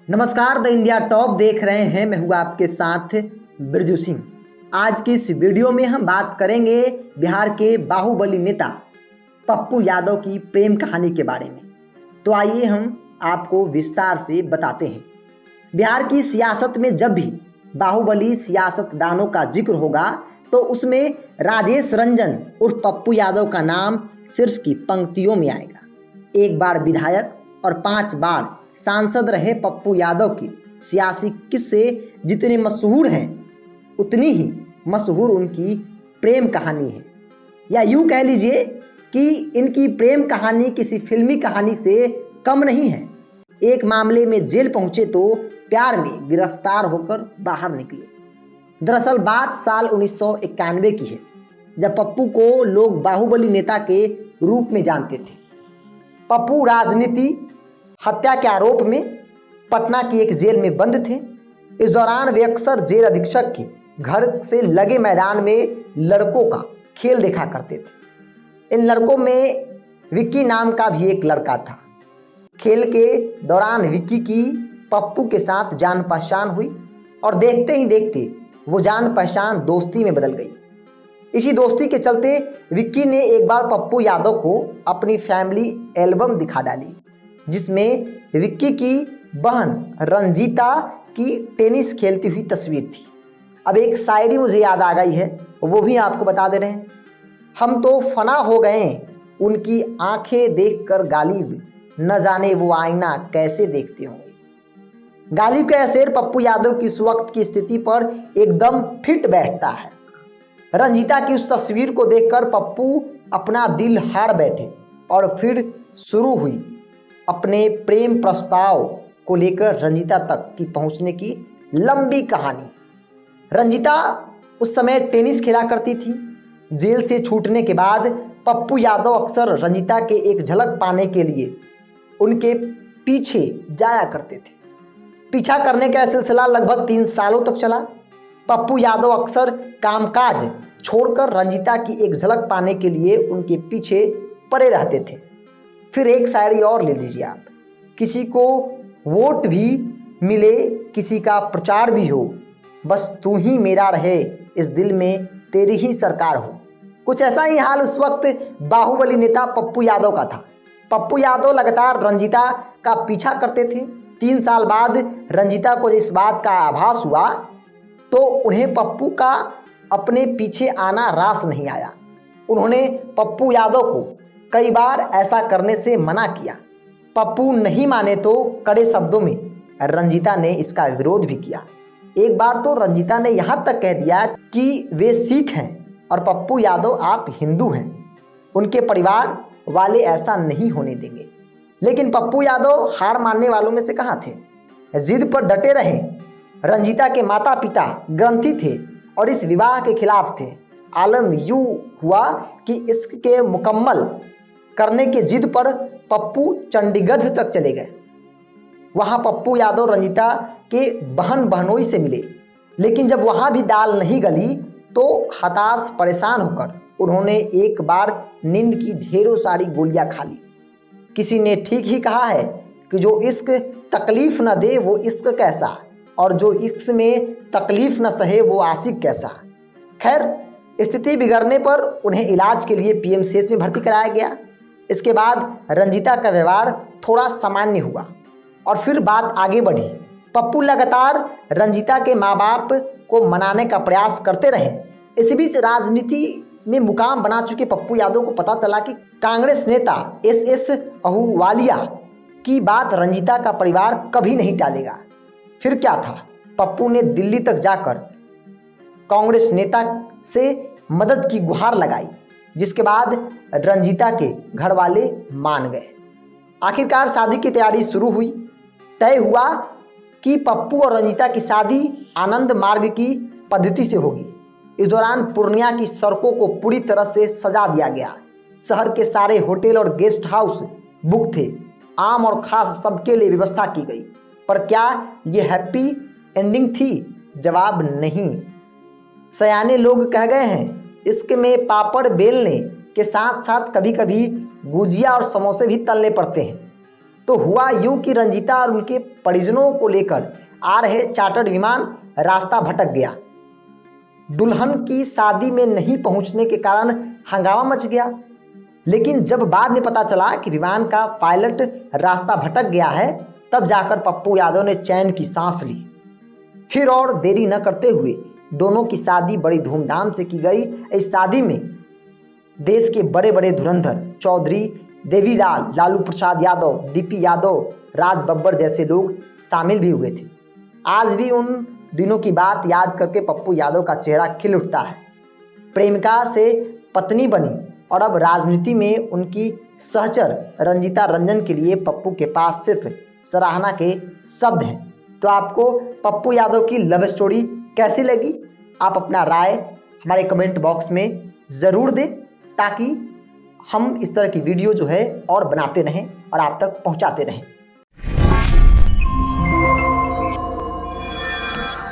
नमस्कार, the India top देख रहे हैं। मैं हूँ आपके साथ बिरजू सिंह। आज की इस वीडियो में हम बात करेंगे बिहार के बाहुबली नेता पप्पू यादव की प्रेम कहानी के बारे में। तो आइए हम आपको विस्तार से बताते हैं। बिहार की सियासत में जब भी बाहुबली सियासतदानों का जिक्र होगा तो उसमें राजेश रंजन उर्फ पप्पू यादव का नाम शीर्ष की पंक्तियों में आएगा। एक बार विधायक और 5 बार सांसद रहे पप्पू यादव की सियासी किस्से जितने मशहूर हैं उतनी ही मशहूर उनकी प्रेम कहानी है, या यूं कह लीजिए कि इनकी प्रेम कहानी किसी फिल्मी कहानी से कम नहीं है। एक मामले में जेल पहुंचे तो प्यार में गिरफ्तार होकर बाहर निकले। दरअसल बात साल 1991 की है, जब पप्पू को लोग बाहुबली नेता के रूप में जानते थे। पप्पू राजनीति हत्या के आरोप में पटना की एक जेल में बंद थे। इस दौरान वे अक्सर जेल अधीक्षक के घर से लगे मैदान में लड़कों का खेल देखा करते थे। इन लड़कों में विक्की नाम का भी एक लड़का था। खेल के दौरान विक्की की पप्पू के साथ जान पहचान हुई और देखते ही देखते वो जान पहचान दोस्ती में बदल गई। इसी दोस्ती के चलते विक्की ने एक बार पप्पू यादव को अपनी फैमिली एल्बम दिखा डाली, जिसमें विक्की की बहन रंजीता की टेनिस खेलती हुई तस्वीर थी। अब एक शायरी मुझे याद आ गई है, वो भी आपको बता दे रहे हैं। हम तो फना हो गए उनकी आंखें देखकर गालिब, न जाने वो आईना कैसे देखते होंगे। गालिब का यह शेर पप्पू यादव की उस वक्त की स्थिति पर एकदम फिट बैठता है। रंजीता की उस तस्वीर को देखकर पप्पू अपना दिल हार बैठे और फिर शुरू हुई अपने प्रेम प्रस्ताव को लेकर रंजीता तक की पहुंचने की लंबी कहानी। रंजीता उस समय टेनिस खेला करती थी। जेल से छूटने के बाद पप्पू यादव अक्सर रंजीता के एक झलक पाने के लिए उनके पीछे जाया करते थे। पीछा करने का सिलसिला लगभग 3 सालों तक चला। पप्पू यादव अक्सर कामकाज छोड़कर रंजीता की एक झलक पाने के लिए उनके पीछे पड़े रहते थे। फिर एक शायरी और ले लीजिए आप। किसी को वोट भी मिले, किसी का प्रचार भी हो, बस तू ही मेरा रहे, इस दिल में तेरी ही सरकार हो। कुछ ऐसा ही हाल उस वक्त बाहुबली नेता पप्पू यादव का था। पप्पू यादव लगातार रंजीता का पीछा करते थे। 3 साल बाद रंजीता को इस बात का आभास हुआ तो उन्हें पप्पू का अपने पीछे आना रास नहीं आया। उन्होंने पप्पू यादव को कई बार ऐसा करने से मना किया। पप्पू नहीं माने तो कड़े शब्दों में रंजीता ने इसका विरोध भी किया। एक बार तो रंजीता ने यहाँ तक कह दिया कि वे सिख हैं और पप्पू यादव आप हिंदू हैं, उनके परिवार वाले ऐसा नहीं होने देंगे। लेकिन पप्पू यादव हार मानने वालों में से कहाँ थे, जिद पर डटे रहे। रंजीता के माता पिता ग्रंथी थे और इस विवाह के खिलाफ थे। आलम यूं हुआ कि इसके मुकम्मल करने की जिद पर पप्पू चंडीगढ़ तक चले गए। वहां पप्पू यादव रंजीता के बहन बहनोई से मिले, लेकिन जब वहां भी दाल नहीं गली तो हताश परेशान होकर उन्होंने एक बार नींद की ढेरों सारी गोलियां खा ली। किसी ने ठीक ही कहा है कि जो इश्क तकलीफ न दे वो इश्क कैसा, और जो इश्क में तकलीफ न सहे वो आशिक कैसा। खैर, स्थिति बिगड़ने पर उन्हें इलाज के लिए पीएमसीएच में भर्ती कराया गया। इसके बाद रंजीता का व्यवहार थोड़ा सामान्य हुआ और फिर बात आगे बढ़ी। पप्पू लगातार रंजीता के माँ बाप को मनाने का प्रयास करते रहे। इस बीच राजनीति में मुकाम बना चुके पप्पू यादव को पता चला कि कांग्रेस नेता एस अहलूवालिया की बात रंजीता का परिवार कभी नहीं टालेगा। फिर क्या था, पप्पू ने दिल्ली तक जाकर कांग्रेस नेता से मदद की गुहार लगाई, जिसके बाद रंजीता के घर वाले मान गए। आखिरकार शादी की तैयारी शुरू हुई। तय हुआ कि पप्पू और रंजीता की शादी आनंद मार्ग की पद्धति से होगी। इस दौरान पूर्णिया की सड़कों को पूरी तरह से सजा दिया गया। शहर के सारे होटल और गेस्ट हाउस बुक थे। आम और खास सबके लिए व्यवस्था की गई। पर क्या ये हैप्पी एंडिंग थी? जवाब नहीं। सयाने लोग कह गए हैं, इश्क में पापड़ बेलने के साथ साथ कभी कभी गुजिया और समोसे भी तलने पड़ते हैं। तो हुआ यूं कि रंजीता और उनके परिजनों को लेकर आ रहे चार्टर्ड विमान रास्ता भटक गया। दुल्हन की शादी में नहीं पहुंचने के कारण हंगामा मच गया, लेकिन जब बाद में पता चला कि विमान का पायलट रास्ता भटक गया है, तब जाकर पप्पू यादव ने चैन की सांस ली। फिर और देरी न करते हुए दोनों की शादी बड़ी धूमधाम से की गई। इस शादी में देश के बड़े बड़े धुरंधर चौधरी देवीलाल, लालू प्रसाद यादव, डीपी यादव, राज बब्बर जैसे लोग शामिल भी हुए थे। आज भी उन दिनों की बात याद करके पप्पू यादव का चेहरा खिल उठता है। प्रेमिका से पत्नी बनी और अब राजनीति में उनकी सहचर रंजीता रंजन के लिए पप्पू के पास सिर्फ सराहना के शब्द हैं। तो आपको पप्पू यादव की लव स्टोरी कैसी लगी? आप अपना राय हमारे कमेंट बॉक्स में ज़रूर दें, ताकि हम इस तरह की वीडियो जो है और बनाते रहें और आप तक पहुंचाते रहें।